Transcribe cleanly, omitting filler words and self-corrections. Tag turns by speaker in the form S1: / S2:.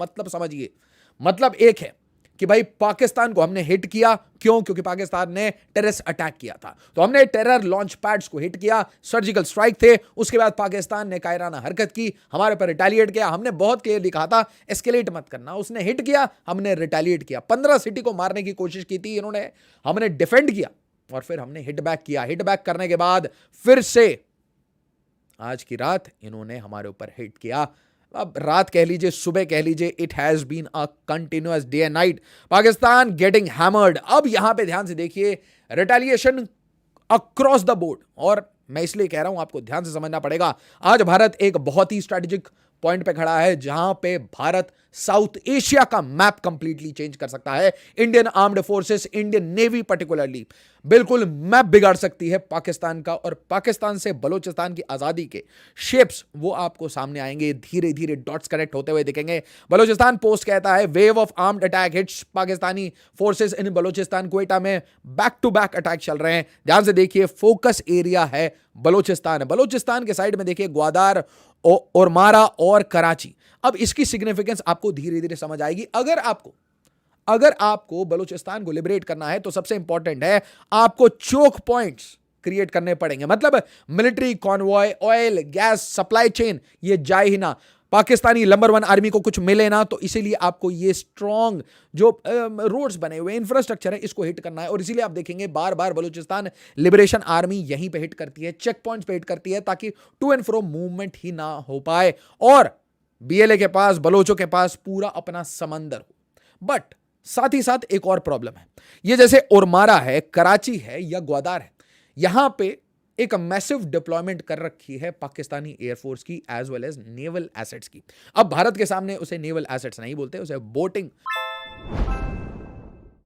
S1: मतलब समझिए, मतलब एक है कि भाई पाकिस्तान को हमने हिट किया, क्यों? क्योंकि पाकिस्तान ने टेररिस्ट अटैक किया था, तो हमने टेरर लॉन्च पैड्स को हिट किया, सर्जिकल स्ट्राइक थे, उसके बाद पाकिस्तान ने कायराना हरकत की, हमारे पर रिटेलिएट किया। हमने बहुत क्लियरली कहा था एस्केलेट मत करना, उसने हिट किया, हमने रिटेलिएट किया। 15 सिटी को मारने की कोशिश की थी इन्होंने, हमने डिफेंड किया और फिर हमने हिट बैक किया। हिट बैक करने के बाद फिर से आज की रात इन्होंने हमारे ऊपर हिट किया। अब रात कह लीजिए, सुबह कह लीजिए, it has been a continuous day and night, Pakistan getting hammered. अब यहां पे ध्यान से देखिए, रिटेलिएशन अक्रॉस द बोर्ड, और मैं इसलिए कह रहा हूं आपको ध्यान से समझना पड़ेगा। आज भारत एक बहुत ही स्ट्रेटेजिक पॉइंट पे खड़ा है जहां पे भारत साउथ एशिया का मैप कंप्लीटली चेंज कर सकता है। Indian armed forces, Indian navy particularly बिल्कुल मैप बिगाड़ सकती है पाकिस्तान का, और पाकिस्तान से बलूचिस्तान की आजादी के शेप्स वो आपको सामने आएंगे, धीरे धीरे डॉट्स कनेक्ट होते हुए दिखेंगे। बलूचिस्तान पोस्ट कहता है wave of armed attack hits Pakistani forces in Balochistan. Quetta में बैक टू बैक अटैक चल रहे हैं। ध्यान से देखिए, फोकस एरिया है बलूचिस्तान। बलूचिस्तान के साइड में देखिए ग्वादार, ओरमारा और कराची। अब इसकी सिग्निफिकेंस आपको धीरे धीरे समझ आएगी। अगर आपको बलूचिस्तान को लिबरेट करना है तो सबसे इंपॉर्टेंट है आपको चोक पॉइंट्स क्रिएट करने पड़ेंगे, मतलब military convoy, oil, gas supply chain ये जाए ही ना, पाकिस्तानी नंबर 1 आर्मी को कुछ मिले ना। तो इसीलिए आपको ये स्ट्रॉन्ग जो रोड्स बने हुए इंफ्रास्ट्रक्चर है इसको हिट करना है, और इसीलिए आप देखेंगे बार बार बलूचिस्तान लिबरेशन आर्मी यहीं पे हिट करती है, चेक पॉइंट्स पे हिट करती है, ताकि टू एंड फ्रो मूवमेंट ही ना हो पाए, और बीएलए के पास, बलोचों के पास पूरा अपना समंदर हो। बट साथ ही साथ एक और प्रॉब्लम है, ये जैसे ओरमारा है, कराची है या ग्वादार है, यहां पे एक मैसिव डिप्लॉयमेंट कर रखी है पाकिस्तानी एयरफोर्स की as well as naval assets की। अब भारत के सामने उसे नेवल एसेट्स नहीं बोलते, उसे बोटिंग